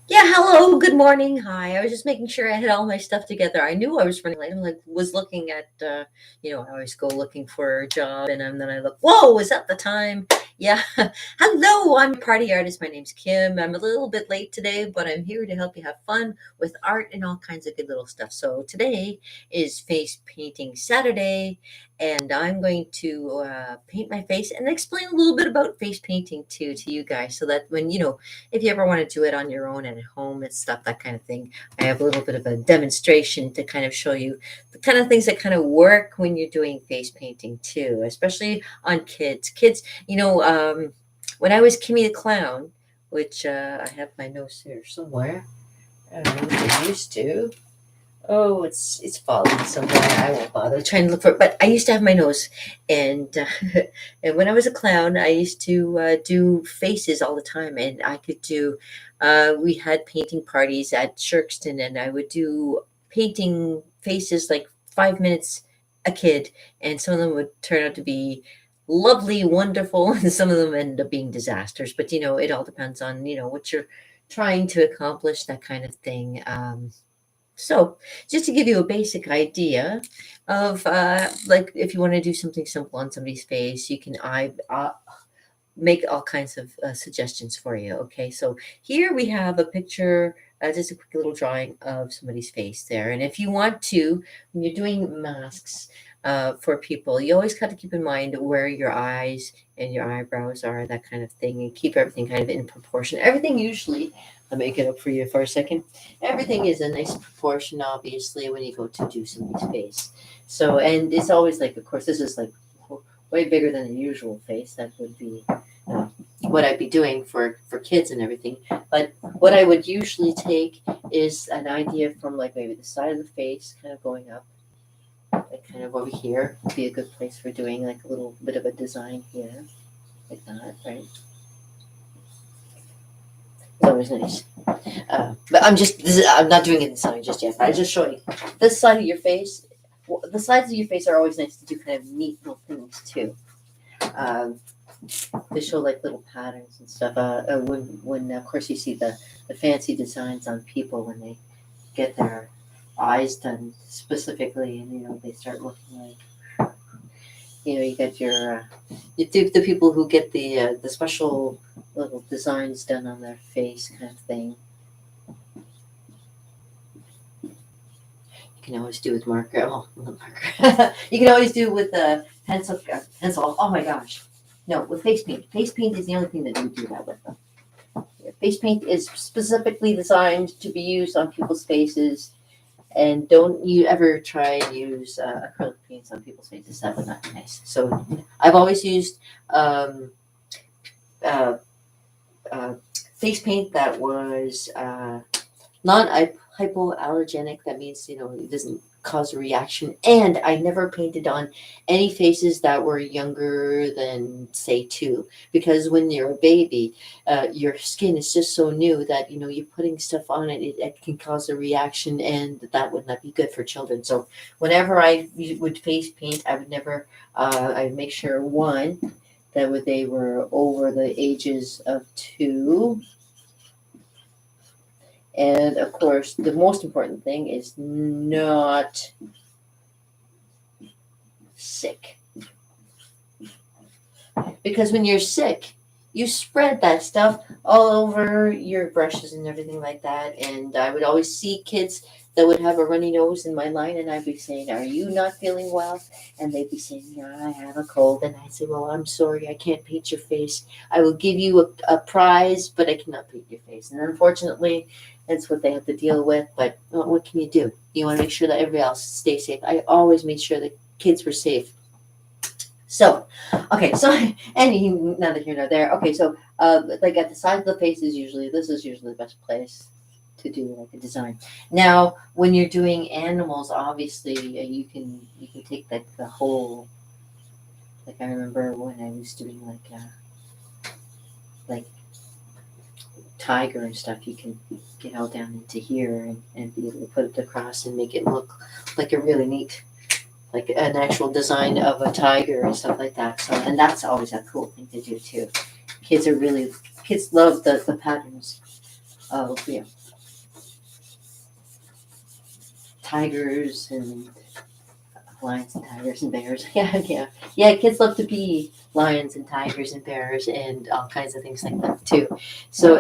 Yeah, hello, good morning. Hi. I was just making sure I had all my stuff together. I knew I was running late. I'm like, was looking at, I always go looking for a job and then I look, whoa, is that the time? Yeah. Hello, I'm a party artist. My name's Kim. I'm a little bit late today, but I'm here to help you have fun with art and all kinds of good little stuff. So today is Face Painting Saturday, and I'm going to paint my face and explain a little bit about face painting too to you guys so that when, if you ever want to do it on your own at home and stuff, that kind of thing. I have a little bit of a demonstration to kind of show you the kind of things that kind of work when you're doing face painting too, especially on kids. Kids, when I was Kimmy the Clown, which I have my nose here somewhere, which I used to. Oh, it's falling somewhere. I won't bother trying to look for it. But I used to have my nose, and and when I was a clown, I used to do faces all the time, and I could do. We had painting parties at Shirkston, and I would do painting faces like 5 minutes a kid, and some of them would turn out to be lovely, wonderful, and some of them ended up being disasters. But it all depends on what you're trying to accomplish, that kind of thing. So, just to give you a basic idea of like if you want to do something simple on somebody's face, you can make all kinds of suggestions for you. Okay, so here we have a picture, just a quick little drawing of somebody's face there. And if you want to, when you're doing masks for people, you always got to keep in mind where your eyes and your eyebrows are, that kind of thing, and keep everything kind of in proportion. Everything usually, I'll make it up for you for a second. Everything is a nice proportion, obviously, when you go to do somebody's face. So, and it's always like, of course, this is like way bigger than the usual face. That would be what I'd be doing for kids and everything. But what I would usually take is an idea from like maybe the side of the face, kind of going up, like kind of over here would be a good place for doing like a little bit of a design here, like that, right? It's always nice. But I'm not doing it in sign just yet. But I just showing this side of your face. The sides of your face are always nice to do kind of neat little things too. Um, they show like little patterns and stuff. When of course you see the fancy designs on people when they get their eyes done specifically, and they start looking like you got the people who get the special little designs done on their face kind of thing. You can always do with marker. Oh, not marker. You can always do with pencil. Pencil. Oh my gosh. No, with face paint. Face paint is the only thing that you do that with. Face paint is specifically designed to be used on people's faces, and don't you ever try and use acrylic paints on people's faces. That would not be nice. So I've always used uh, uh, face paint that was non hypoallergenic. That means it doesn't cause a reaction. And I never painted on any faces that were younger than say 2, because when you're a baby, your skin is just so new that you're putting stuff on it can cause a reaction, and that would not be good for children. So whenever I would face paint, I would never. I would make sure, one, that they were over the ages of 2, and of course, the most important thing is not sick. Because when you're sick, you spread that stuff all over your brushes and everything like that. And I would always see kids that would have a runny nose in my line, and I'd be saying, "Are you not feeling well?" And they'd be saying, "Yeah, I have a cold." And I'd say, "Well, I'm sorry, I can't paint your face. I will give you a prize, but I cannot paint your face." And unfortunately, that's what they have to deal with. But what can you do? You want to make sure that everybody else stays safe. I always made sure that kids were safe. So, okay, so and neither here nor there. Okay, so like at the side of the face this is usually the best place to do like a design. Now, when you're doing animals, obviously you can take like the whole. Like I remember when I was doing like tiger and stuff, you can get all down into here and be able to put it across and make it look like a really neat, like an actual design of a tiger and stuff like that. So, and that's always a cool thing to do too. Kids love the patterns of tigers and lions and tigers and bears. Yeah. Kids love to be lions and tigers and bears and all kinds of things like that too. So,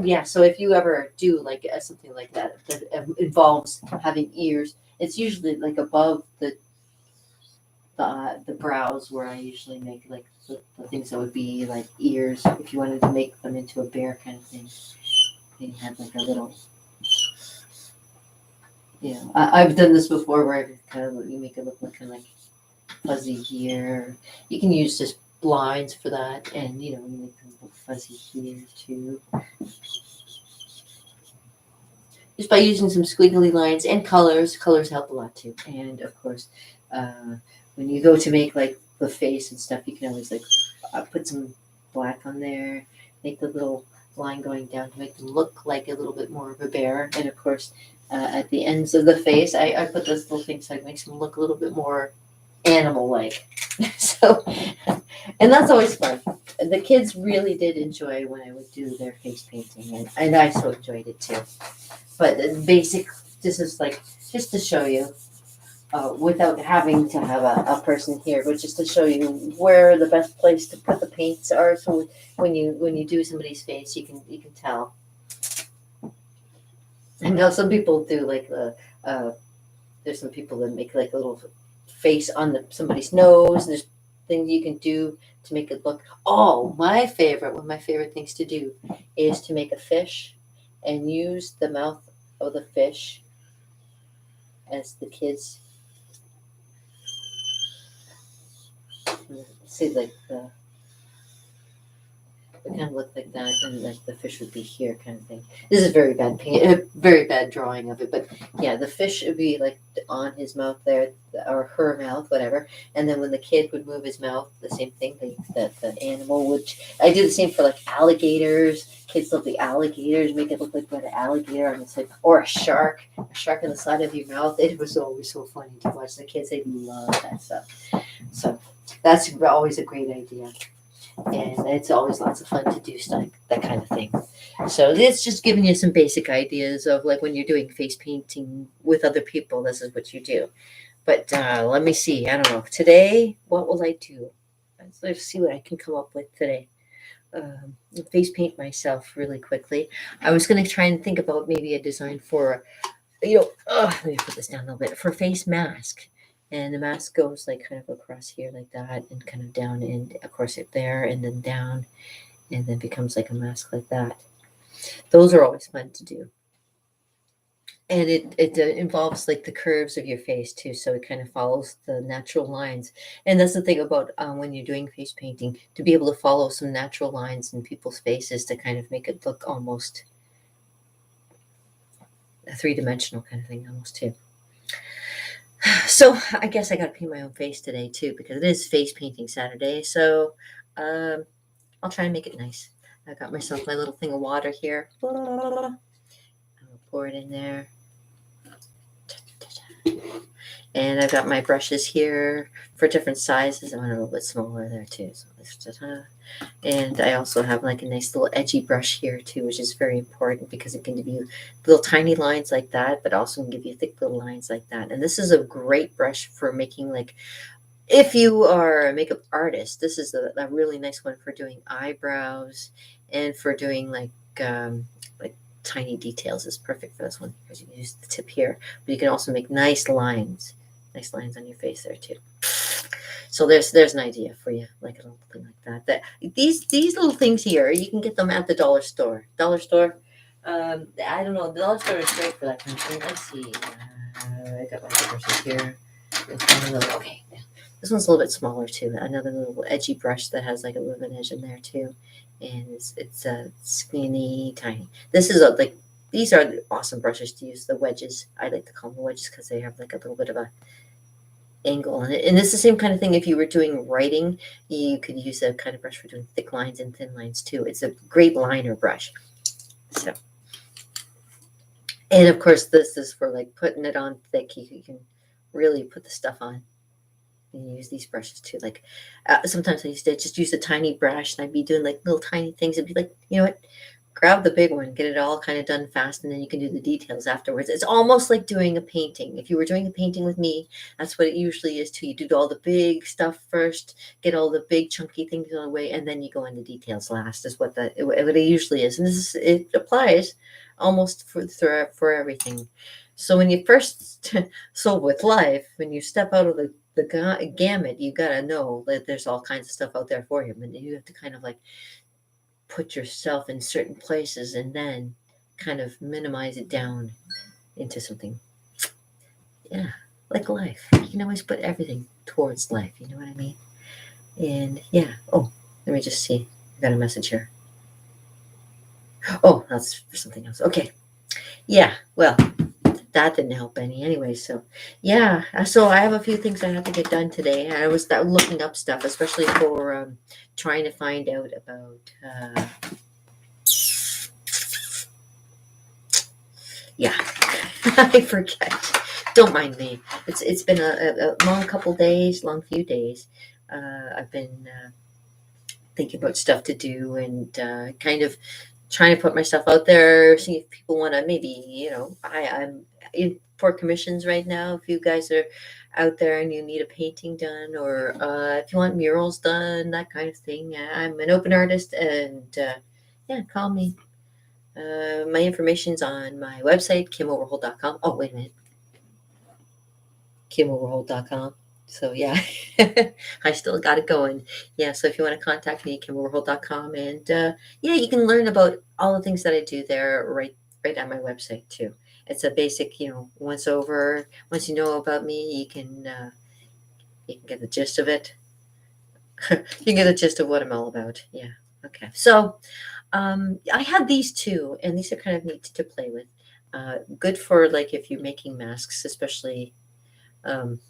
yeah. So if you ever do like something like that involves having ears, it's usually like above the brows where I usually make like the things that would be like ears. If you wanted to make them into a bear kind of thing, you have like a little. Yeah, I've done this before where I kind of you make it look like kind of like fuzzy here. You can use just blinds for that, and you make them look fuzzy here too. Just by using some squiggly lines and colors. Colors help a lot too. And of course, uh, when you go to make like the face and stuff, you can always like put some black on there, make the little line going down to make them look like a little bit more of a bear. And of course, at the ends of the face, I put those little things that makes them look a little bit more animal like. So, and that's always fun. The kids really did enjoy when I would do their face painting, and I so enjoyed it too. But basic, this is like just to show you, without having to have a person here, but just to show you where the best place to put the paints are. So when you do somebody's face, you can tell. I know some people do like there's some people that make like a little face on somebody's nose. There's things you can do to make it look. Oh, one of my favorite things to do is to make a fish and use the mouth of the fish as the kids see like it kind of look like that, and like the fish would be here, kind of thing. This is very bad very bad drawing of it, but yeah, the fish would be like on his mouth there, or her mouth, whatever. And then when the kid would move his mouth, the same thing. The animal would. I do the same for like alligators. Kids love the alligators. Make it look like an alligator on the side, or a shark on the side of your mouth. It was always so funny to watch the kids. They love that stuff. So that's always a great idea. And it's always lots of fun to do stuff, that kind of thing. So it's just giving you some basic ideas of like when you're doing face painting with other people, this is what you do. But let me see. I don't know. Today, what will I do? Let's see what I can come up with today. Face paint myself really quickly. I was going to try and think about maybe a design for, let me put this down a little bit, for face mask. And the mask goes like kind of across here like that and kind of down, and of course it there and then down, and then becomes like a mask like that. Those are always fun to do. And it involves like the curves of your face too, so it kind of follows the natural lines. And that's the thing about when you're doing face painting, to be able to follow some natural lines in people's faces to kind of make it look almost a three-dimensional kind of thing almost too. So I guess I got to paint my own face today too, because it is face painting Saturday. So I'll try and make it nice. I got myself my little thing of water here. I'll pour it in there. And I've got my brushes here for different sizes. I want a little bit smaller there too. So and I also have like a nice little edgy brush here too, which is very important because it can give you little tiny lines like that, but also can give you thick little lines like that. And this is a great brush for making like, if you are a makeup artist, this is a really nice one for doing eyebrows and for doing like tiny details. Is perfect for this one because you can use the tip here, but you can also make nice lines on your face there too. So there's an idea for you, like a little thing like that. These little things here, you can get them at the dollar store. I don't know. The dollar store is great for that kind of thing. Let's see. I got my brushes here. Okay, yeah. This one's a little bit smaller too. Another little edgy brush that has like a little bit of edge in there too, and it's skinny, tiny. This is like these are the awesome brushes to use. The wedges, I like to call them wedges because they have like a little bit of a angle on it. And it's the same kind of thing. If you were doing writing, you could use a kind of brush for doing thick lines and thin lines too. It's a great liner brush. So, and of course, this is for like putting it on thick. You can really put the stuff on. And use these brushes too. Like sometimes I used to just use a tiny brush, and I'd be doing like little tiny things. It'd be like, you know what? grab the big one, get it all kind of done fast, and then you can do the details afterwards. It's almost like doing a painting. If you were doing a painting with me, that's what it usually is too. You do all the big stuff first, get all the big chunky things on the way, and then you go into details last. Is what what it usually is, and it applies almost for everything. So when you first, so with life, when you step out of the gamut, you gotta know that there's all kinds of stuff out there for you, and you have to kind of like put yourself in certain places and then kind of minimize it down into something. Yeah, like life. You can always put everything towards life. You know what I mean? And yeah. Oh, let me just see. I got a message here. Oh, that's for something else. Okay. Yeah. Well, that didn't help any anyway. So yeah. So I have a few things I have to get done today. I was looking up stuff, especially for trying to find out about. Yeah, I forget. Don't mind me. It's been a long couple days, long few days. I've been thinking about stuff to do and kind of trying to put myself out there, see if people want to maybe, I'm in for commissions right now. If you guys are out there and you need a painting done or if you want murals done, that kind of thing, I'm an open artist and yeah, call me. My information's on my website, KimOverholt.com. Oh, wait a minute. KimOverholt.com. So, yeah, I still got it going. Yeah, so if you want to contact me, KimOverholt.com. And yeah, you can learn about all the things that I do there right on my website, too. It's a basic, once you know about me, you can get the gist of it. You can get the gist of what I'm all about. Yeah. Okay. So, I had these two, and these are kind of neat to play with. Good for like if you're making masks, especially um,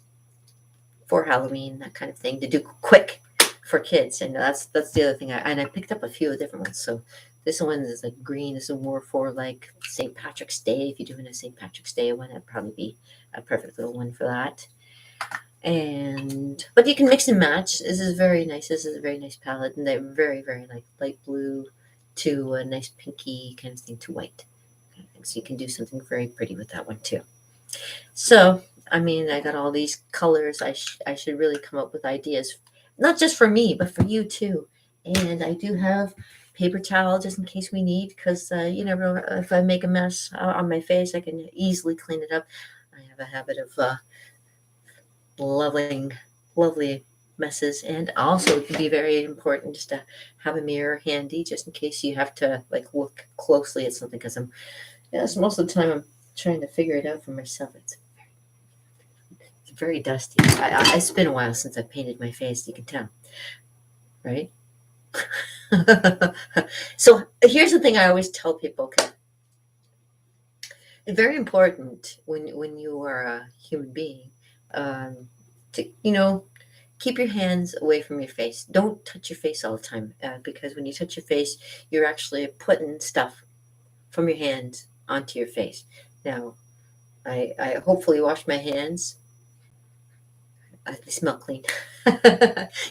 for Halloween, that kind of thing, to do quick for kids. And that's the other thing. I picked up a few different ones. So this one is like green. This is more for like St. Patrick's Day. If you're doing a St. Patrick's Day one, that'd probably be a perfect little one for that. But you can mix and match. This is very nice. This is a very nice palette, and they're very, very like light blue to a nice pinky kind of thing to white. Kind of thing. So you can do something very pretty with that one too. So I mean, I got all these colors. I should really come up with ideas, not just for me, but for you too. And I do have paper towel just in case we need, because you never know if I make a mess on my face, I can easily clean it up. I have a habit of loving, lovely messes. And also, it can be very important just to have a mirror handy, just in case you have to like look closely at something. Because yes, most of the time I'm trying to figure it out for myself. It's very dusty. It's been a while since I painted my face. You can tell, right? So here's the thing I always tell people. Okay, it's very important when you are a human being to keep your hands away from your face. Don't touch your face all the time because when you touch your face, you're actually putting stuff from your hands onto your face. Now, I hopefully wash my hands. They smell clean.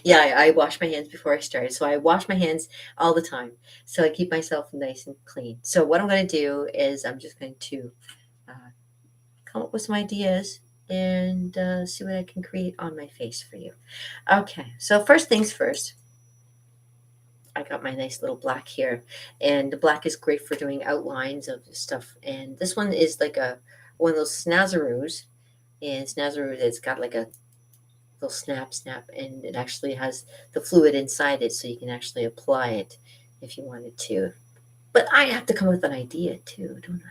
Yeah, I wash my hands before I started. So I wash my hands all the time. So I keep myself nice and clean. So what I'm going to do is I'm just going to uh, come up with some ideas and see what I can create on my face for you. Okay, so first things first, I got my nice little black here, and the black is great for doing outlines of stuff. And this one is like one of those snazzaroos, and snazzaroos, it's got like a little snap, and it actually has the fluid inside it, so you can actually apply it if you wanted to. But I have to come up with an idea too, don't I?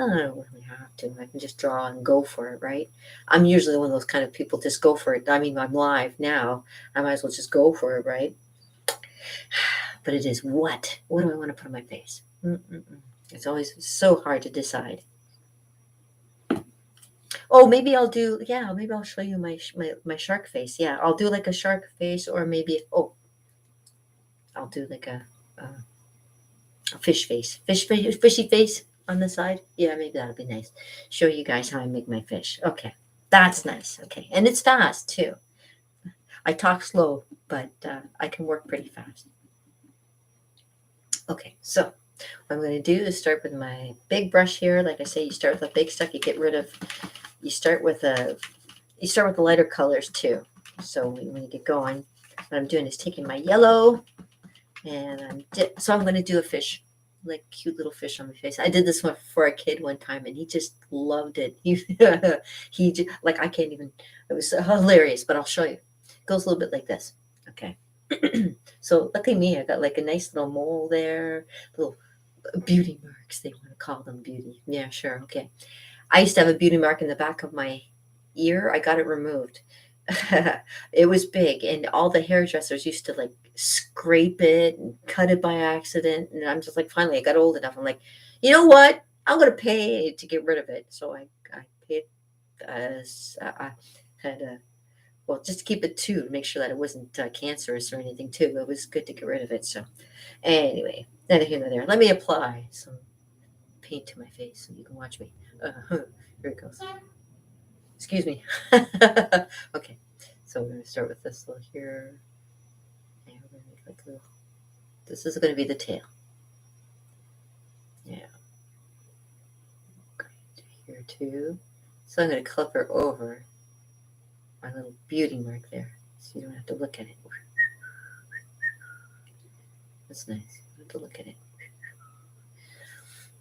I don't really have to. I can just draw and go for it, right? I'm usually one of those kind of people, just go for it. I mean, I'm live now. I might as well just go for it, right? But it is what? What do I want to put on my face? It's always so hard to decide. Oh, maybe I'll show you my shark face. Yeah, I'll do like a shark face, or maybe, I'll do like a fish face. Fishy face on the side. Yeah, maybe that'll be nice. Show you guys how I make my fish. Okay, that's nice. Okay, and it's fast too. I talk slow, but I can work pretty fast. Okay, so What I'm going to do is start with my big brush here. Like I say, you start with a big stuff. You start with the lighter colors too. So when you get going, what I'm doing is taking my yellow and I'm going to do a fish, like cute little fish on my face. I did this one for a kid one time, and he just loved it. Like I can't even. It was hilarious, but I'll show you. It goes a little bit like this. Okay. So lucky me, I got like a nice little mole there, little beauty marks. They want to call them beauty. Yeah, sure. Okay. I used to have a beauty mark in the back of my ear. I got it removed. It was big, and all the hairdressers used to like scrape it and cut it by accident. And I'm just like, finally, I got old enough. I'm like, you know what? I'm gonna pay to get rid of it. So I paid. I had well, just to keep it too, to make sure that it wasn't cancerous or anything too. It was good to get rid of it. So anyway, neither here nor there. Let me apply some paint to my face so you can watch me. Here it goes. Excuse me. Okay, so we're going to start with this little here. And we're going to make like a little, this is going to be the tail. Yeah. Okay, here too. So I'm going to clip her over my little beauty mark there, so you don't have to look at it. That's nice. You don't have to look at it.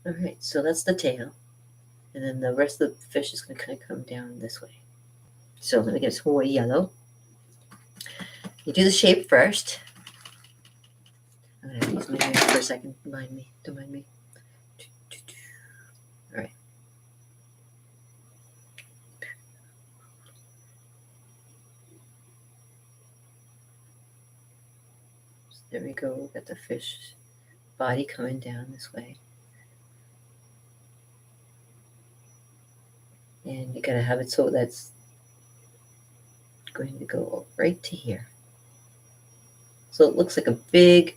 All right, so that's the tail. And then the rest of the fish is going to kind of come down this way. So let me get some more yellow. You do the shape first. I'm going to use my mirror for a second. Don't mind me. All right. So there we go. We've got the fish body coming down this way. And you got to have it so that's going to go right to here. So it looks like a big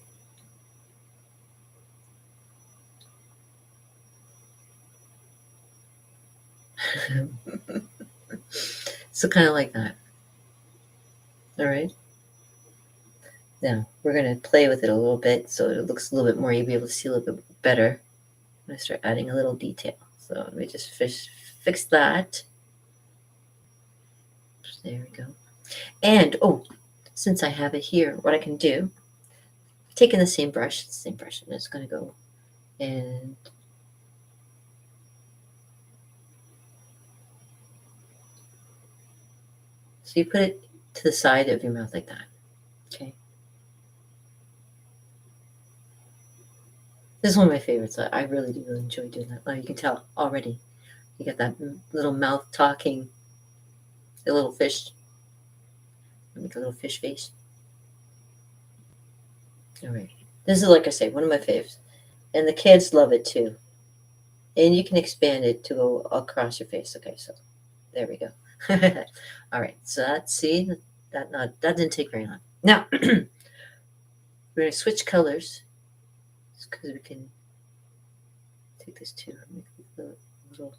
so kind of like that. All right. Now we're going to play with it a little bit so it looks a little bit more, you'll be able to see a little bit better. I'm going to start adding a little detail. So let me just fix that. There we go. And since I have it here, what I can do, taking the same brush, I'm just going to go and so you put it to the side of your mouth like that. Okay. This is one of my favorites. I really do enjoy doing that. Oh, you can tell already. You got that little mouth talking, the little fish. Make a little fish face. All right. This is, like I say, one of my faves. And the kids love it too. And you can expand it to go across your face. Okay, so there we go. All right. So that didn't take very long. Now we're going to switch colors because we can take this too. Make the little.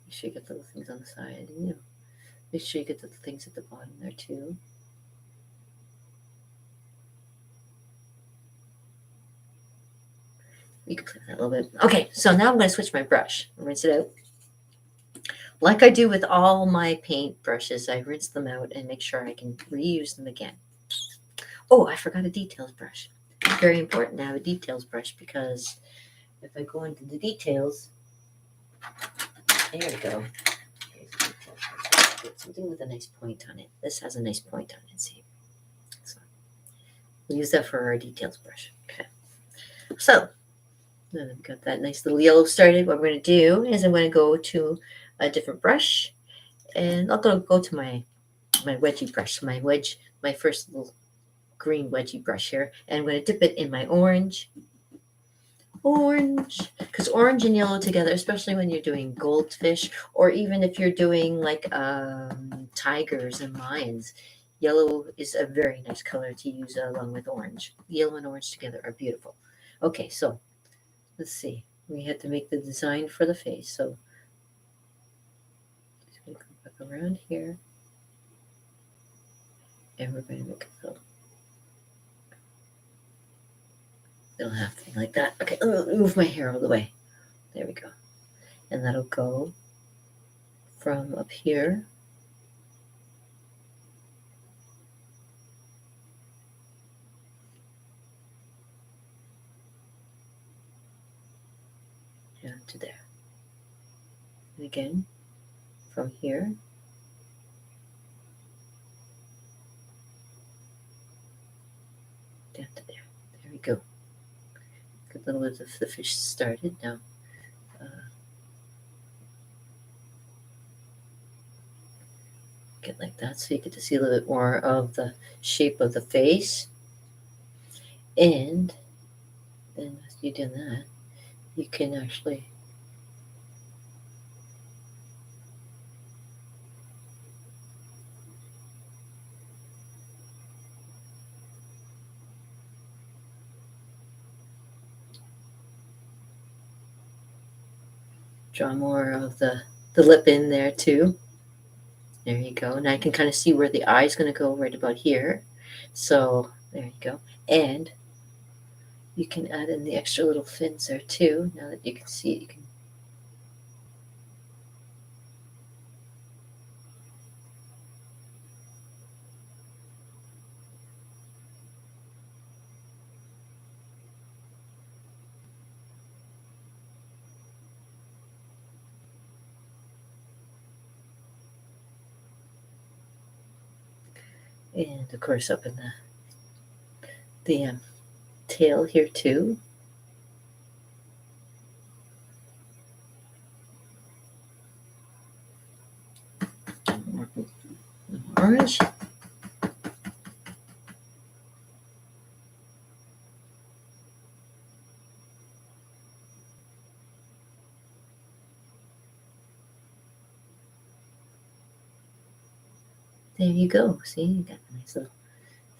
Make sure you get little things on the side. And, make sure you get the things at the bottom there too. You can play with that a little bit. Okay, so now I'm going to switch my brush. Rinse it out. Like I do with all my paint brushes, I rinse them out and make sure I can reuse them again. Oh, I forgot a details brush. Very important to have a details brush because if I go into the details, there we go. Something with a nice point on it. This has a nice point on it, see? So we'll use that for our details brush. Okay. So then I've got that nice little yellow started. What we're going to do is I'm going to go to a different brush, and I'll go to my wedgie brush, my first little green wedgie brush here, and I'm going to dip it in my orange, because orange and yellow together, especially when you're doing goldfish, or even if you're doing like tigers and lions, yellow is a very nice color to use along with orange. Yellow and orange together are beautiful. Okay, so let's see. We had to make the design for the face, so just going to come back around here, and we're going to make a little It'll have to be like that. Okay, let me move my hair all the way. There we go. And that'll go from up here down to there. And again, from here down to there. There we go. Good little bit of the fish started. Now, get like that so you get to see a little bit more of the shape of the face. And then after you've done that, you can actually draw more of the lip in there too. There you go. And I can kind of see where the eye is going to go right about here. So there you go. And you can add in the extra little fins there too. Now that you can see it, you can. And of course up in the tail here too. Orange. There you go. See, you got a nice little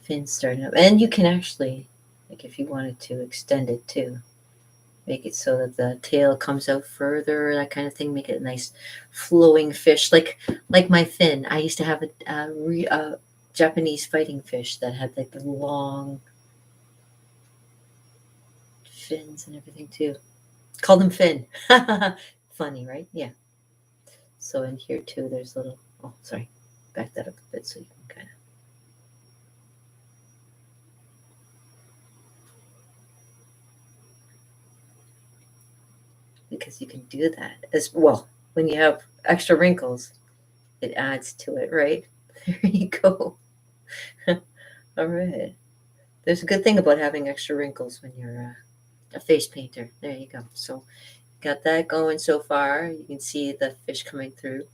fin starting up. And you can actually, like if you wanted to, extend it too. Make it so that the tail comes out further, that kind of thing. Make it a nice flowing fish, like my fin. I used to have a Japanese fighting fish that had like the long fins and everything too. Call them fin. Funny, right? Yeah. So in here too, there's little. Oh, sorry. Back that up a bit so you can kind of. Because you can do that as well. When you have extra wrinkles, it adds to it, right? There you go. All right. There's a good thing about having extra wrinkles when you're a face painter. There you go. So got that going so far. You can see the fish coming through.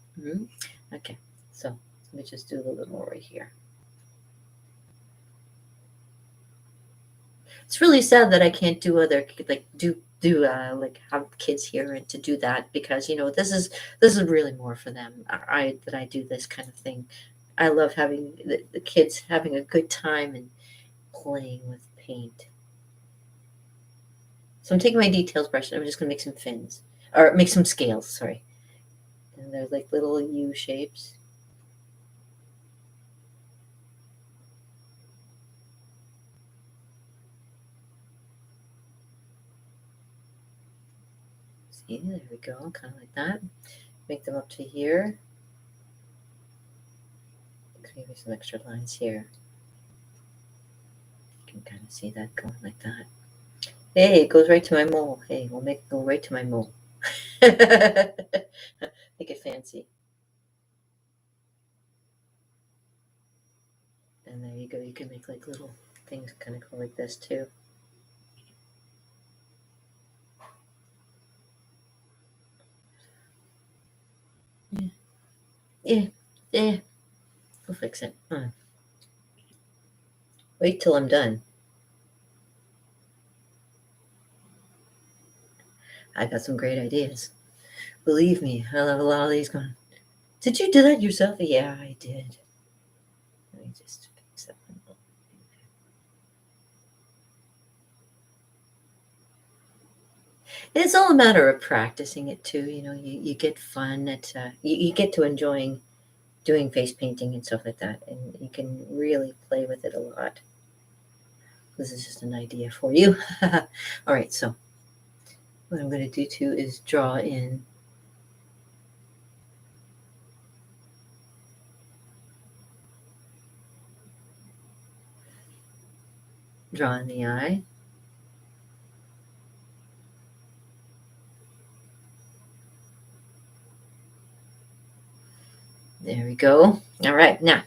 Okay. So let me just do a little bit more right here. It's really sad that I can't do other like like have kids here and to do that because this is really more for them. I do this kind of thing. I love having the kids having a good time and playing with paint. So I'm taking my details brush and I'm just gonna make some fins or make some scales. Sorry, and they're like little U shapes. See, there we go, kind of like that. Make them up to here. Maybe some extra lines here. You can kind of see that going like that. Hey, it goes right to my mole. Hey, we'll make it go right to my mole. Make it fancy. And there you go. You can make like little things kind of go like this too. Yeah. Yeah. Yeah. We'll fix it. Wait till I'm done. I got some great ideas. Believe me, I have a lot of these going. Did you do that yourself? Yeah, I did. Let me just fix that one. It's all a matter of practicing it too. You get fun at you get to enjoying doing face painting and stuff like that, and you can really play with it a lot. This is just an idea for you. All right, so what I'm going to do too is draw in the eye. There we go. All right, now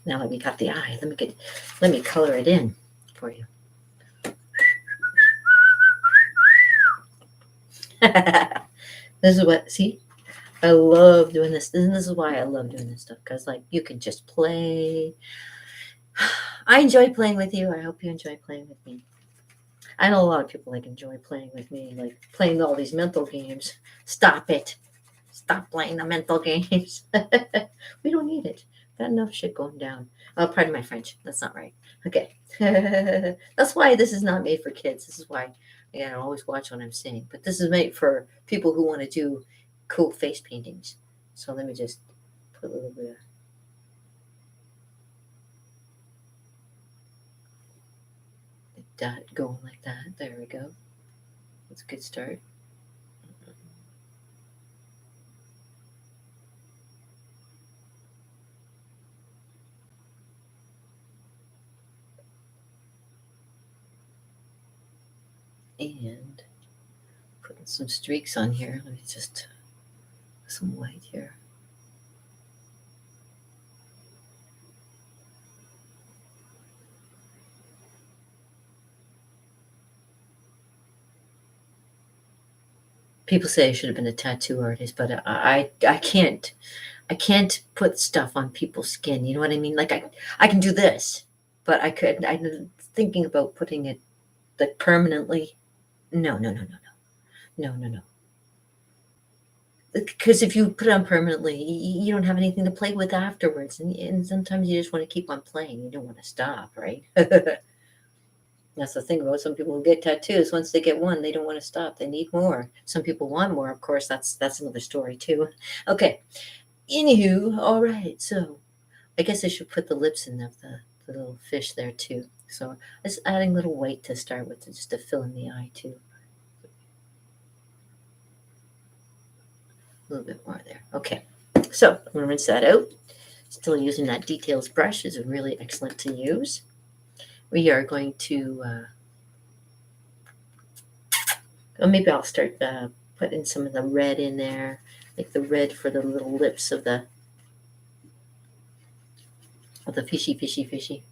that we got the eye, let me color it in for you. This is what, see, I love doing this. And this is why I love doing this stuff, because like you can just play. I enjoy playing with you. I hope you enjoy playing with me. I know a lot of people like enjoy playing with me, like playing all these mental games. Stop it. Stop playing the mental games. We don't need it. Got enough shit going down. Oh, pardon my French. That's not right. Okay. That's why this is not made for kids. This is why, again, I always watch what I'm saying. But this is made for people who want to do cool face paintings. So let me just put a little bit of dot going like that. There we go. That's a good start. And putting some streaks on here. Let me just put some white here. People say I should have been a tattoo artist, but I can't put stuff on people's skin. You know what I mean? Like I can do this, but I'm thinking about putting it like permanently. No, no, no, no, no, no, no, no. Because if you put it on permanently, you don't have anything to play with afterwards, and sometimes you just want to keep on playing. You don't want to stop, right? That's the thing about some people who get tattoos. Once they get one, they don't want to stop. They need more. Some people want more, of course. That's another story too. Okay. Anywho, all right. So I guess I should put the lips in the little fish there too. So just adding a little white to start with, just to fill in the eye too. A little bit more there. Okay. So I'm gonna rinse that out. Still using that details brush is really excellent to use. We are going to, maybe I'll start putting some of the red in there, like the red for the little lips of the fishy.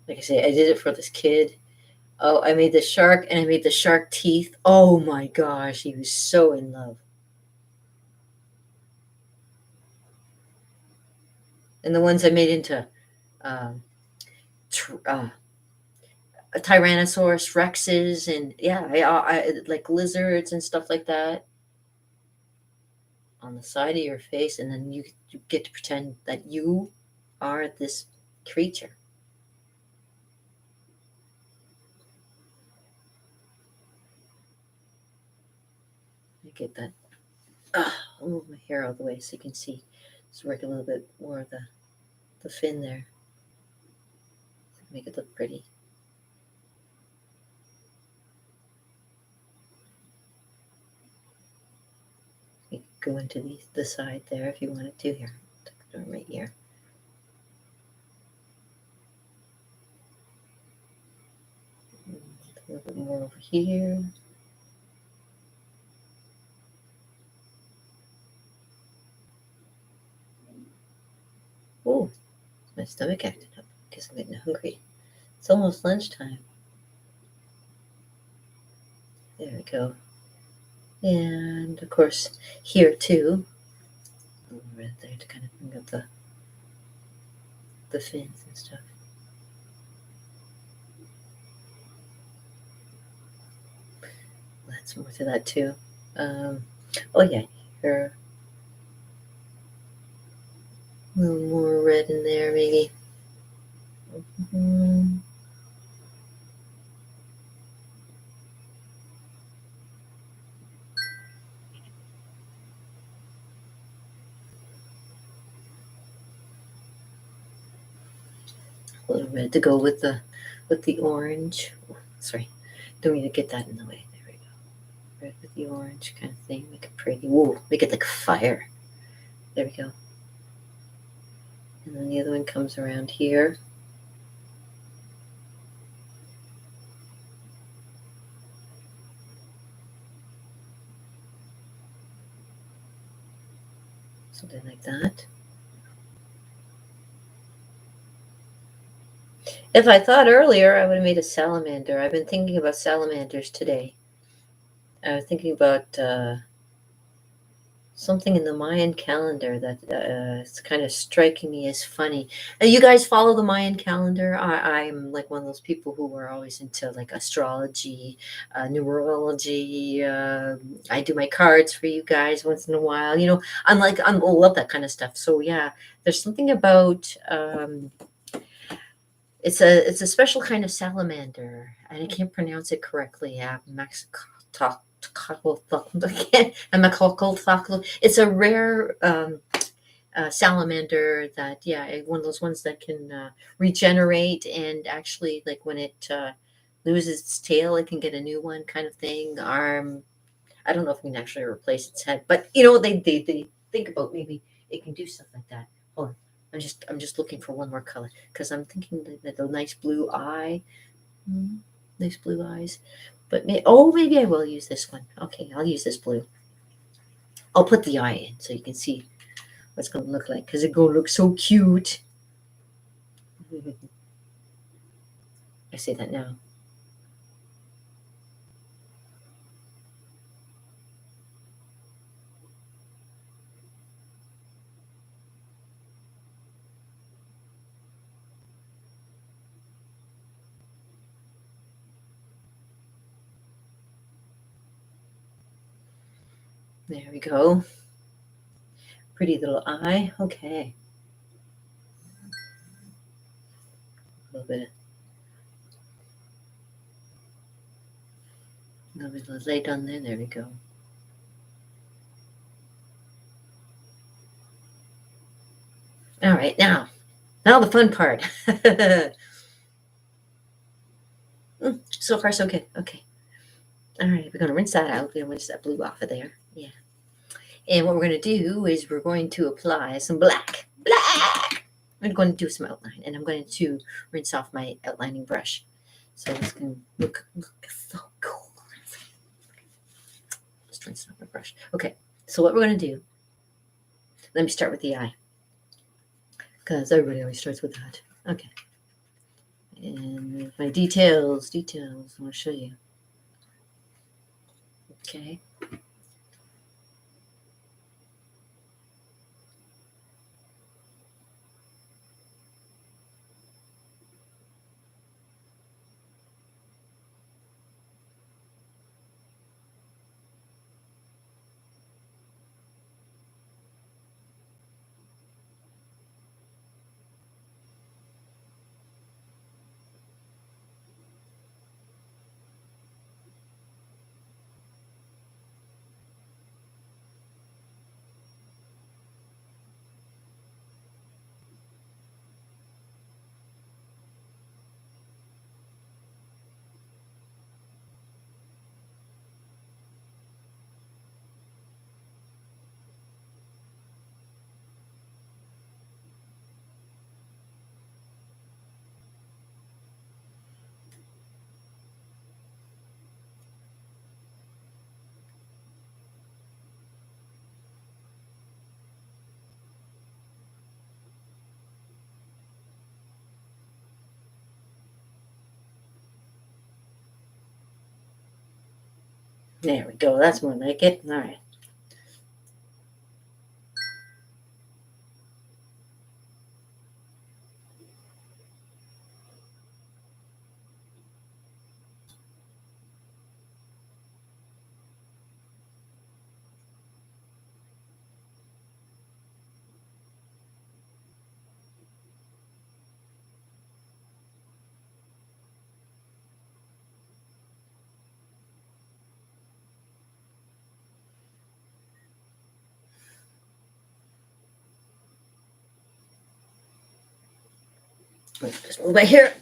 Like I say, I did it for this kid. Oh, I made the shark and I made the shark teeth. Oh my gosh, he was so in love. And the ones I made into um, tr- uh, Tyrannosaurus Rexes, and yeah, I like lizards and stuff like that on the side of your face, and then you get to pretend that you are this creature. You get that. I'll move my hair out of the way so you can see. Just work a little bit more of the fin there. Make it look pretty. You can go into the side there if you wanted to. Here, right here. A little bit more over here. Oh, my stomach acted up. Guess I'm getting hungry. It's almost lunchtime. There we go. And of course, here too, a little red there to kind of bring up the fins and stuff. There's more to that too. Um, oh yeah, here, a little more red in there, maybe. Mm, a little red to go with the orange. Oh, sorry, don't mean to get that in the way. There we go. Red with the orange kind of thing. Make it pretty. Whoa, make it like fire. There we go. And then the other one comes around here. Something like that. If I thought earlier, I would have made a salamander. I've been thinking about salamanders today. I was thinking about something in the Mayan calendar that is kind of striking me as funny. You guys follow the Mayan calendar? I'm like one of those people who are always into like astrology, numerology. I do my cards for you guys once in a while. You know, I love that kind of stuff. So yeah, there's something about. It's a special kind of salamander, and I can't pronounce it correctly. It's a rare salamander that, yeah, one of those ones that can regenerate, and actually, like when it loses its tail, it can get a new one, kind of thing. Arm. I don't know if it can actually replace its head, but you know they think about maybe it can do stuff like that. Hold on. I'm just looking for one more color because I'm thinking that the nice blue eye, nice blue eyes. But maybe I will use this one. Okay, I'll use this blue. I'll put the eye in so you can see what it's going to look like because it's going to look so cute. I say that now. There we go. Pretty little eye. Okay. A little bit of light on there. There we go. All right, now the fun part. So far, so good. Okay. All right, we're going to rinse that out. We're going to rinse that blue off of there. Yeah. And what we're going to do is we're going to apply some black. Black! I'm going to do some outline, and I'm going to rinse off my outlining brush. So it's going to look so cool. Just rinse off my brush. Okay, so what we're going to do, let me start with the eye, because everybody always starts with that. Okay. And my details, I want to show you. Okay. There we go. That's more like it. All right. Just move my hair.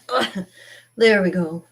There we go.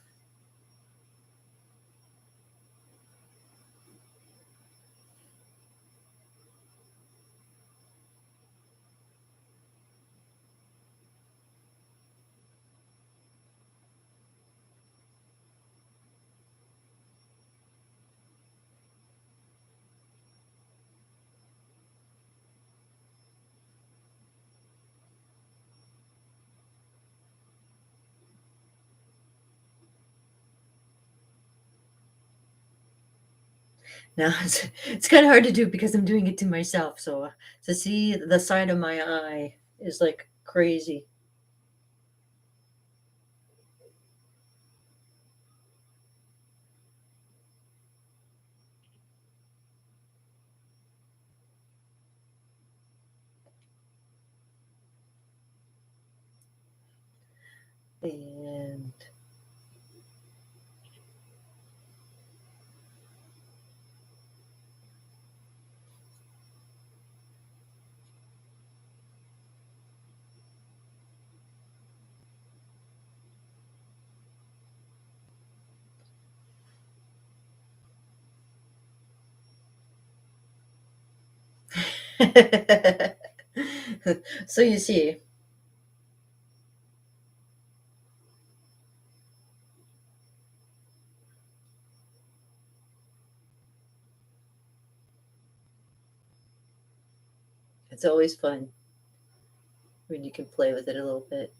Now it's kind of hard to do because I'm doing it to myself. So to see the side of my eye is like crazy. And so you see, it's always fun when you can play with it a little bit.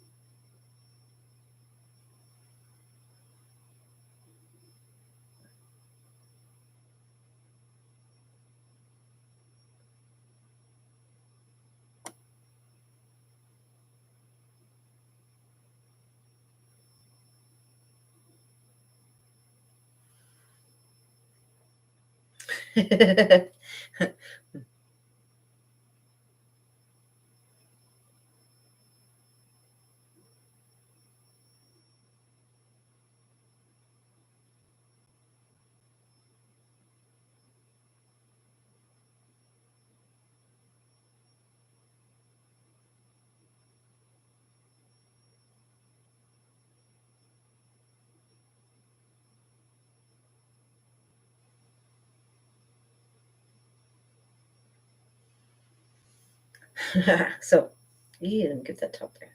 So, yeah, let me get that top there.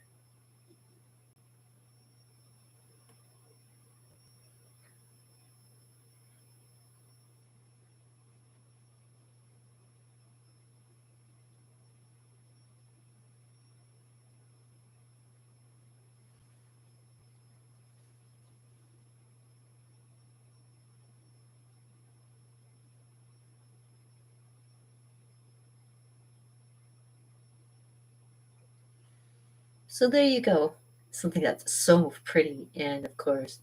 So there you go. Something that's so pretty, and of course,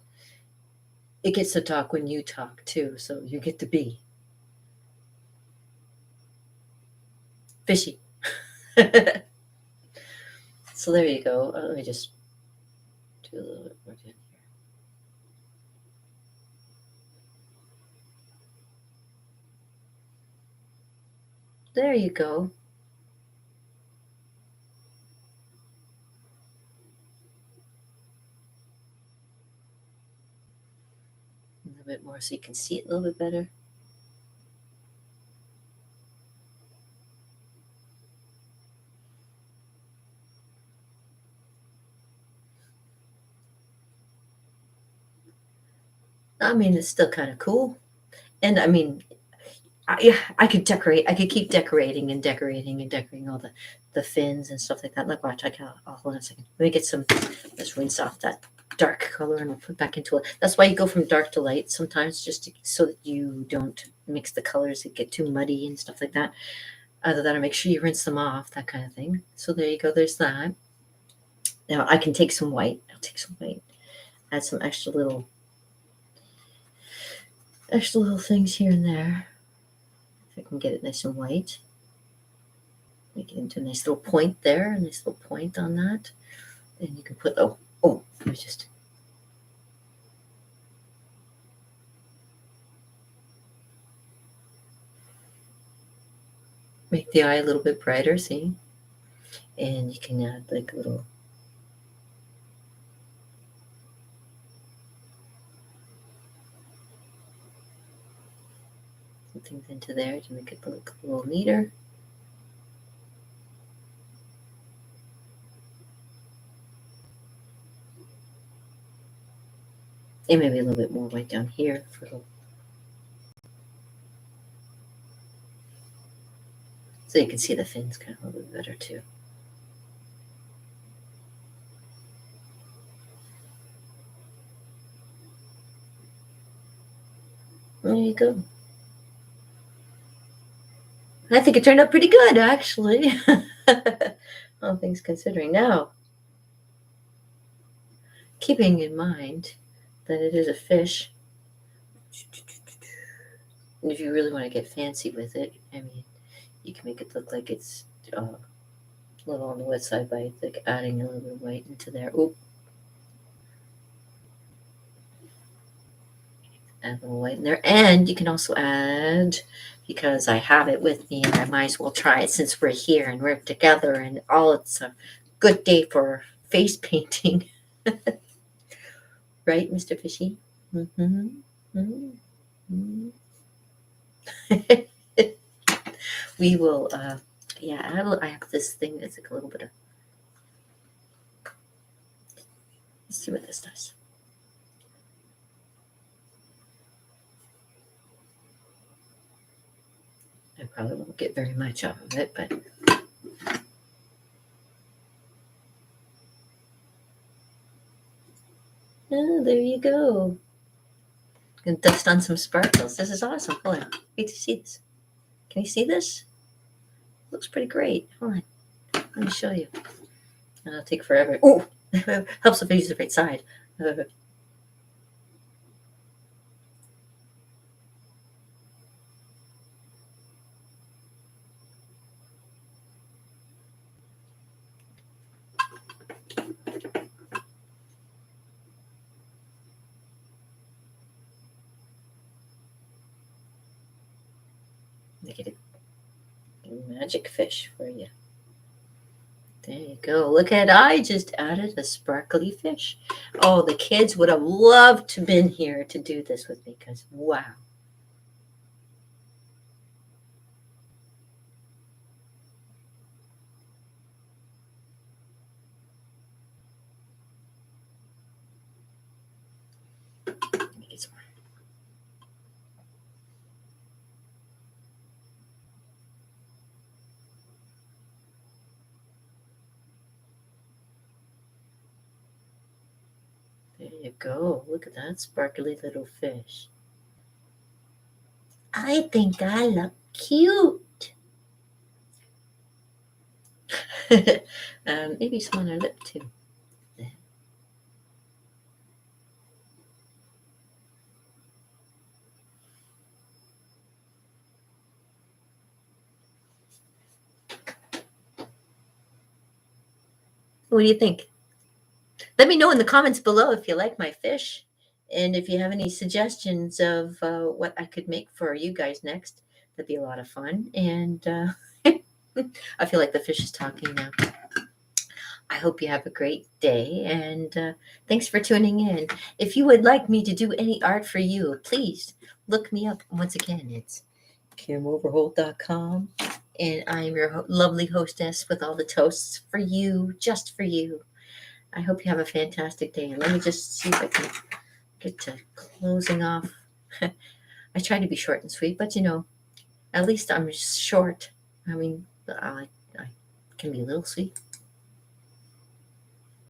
it gets to talk when you talk too. So you get to be fishy. So there you go. Let me just do a little bit more down here. There you go. A little bit more so you can see it a little bit better. I mean, it's still kind of cool. And I mean, yeah, I could decorate. I could keep decorating and decorating and decorating all the fins and stuff like that. Like, watch, I'll hold on a second. Let me get some. Let's rinse off that dark color and I'll put back into it. That's why you go from dark to light sometimes, just so that you don't mix the colors and get too muddy and stuff like that. Other than that, make sure you rinse them off, that kind of thing. So there you go. There's that. Now I can take some white. I'll take some white. Add some extra little things here and there. If I can get it nice and white. Make it into a nice little point there, a nice little point on that. And you can put, let me just, make the eye a little bit brighter, see? And you can add like a little things into there to make it look a little neater. And maybe a little bit more white down here for the, so you can see the fins kind of a little bit better too. There you go. I think it turned out pretty good, actually. All things considering. Now, keeping in mind that it is a fish, and if you really want to get fancy with it, I mean, you can make it look like it's a little on the wet side by like adding a little bit of white into there. Oop. Add a little white in there. And you can also add, because I have it with me and I might as well try it since we're here and we're together and all, it's a good day for face painting. Right, Mr. Fishy? Mm-hmm. Mm-hmm. We will, yeah, I have this thing that's like a little bit of, let's see what this does. I probably won't get very much out of it, but oh, there you go. And dust on some sparkles. This is awesome. Hold on. Wait to see this. Can you see this? Looks pretty great. Hold on. Let me show you. And it'll take forever. Oh, helps if I use the right side. Make it a magic fish for you. There you go. Look at, I just added a sparkly fish. Oh, the kids would have loved to been here to do this with me because wow. Let me get some more. There you go. Look at that sparkly little fish. I think I look cute. Maybe some on her lip too. What do you think? Let me know in the comments below if you like my fish and if you have any suggestions of what I could make for you guys next. That'd be a lot of fun. And I feel like the fish is talking now. I hope you have a great day and thanks for tuning in. If you would like me to do any art for you, please look me up. Once again, it's KimOverholt.com and I'm your lovely hostess with all the toasts for you, just for you. I hope you have a fantastic day. And let me just see if I can get to closing off. I try to be short and sweet, but you know, at least I'm short. I mean, I can be a little sweet.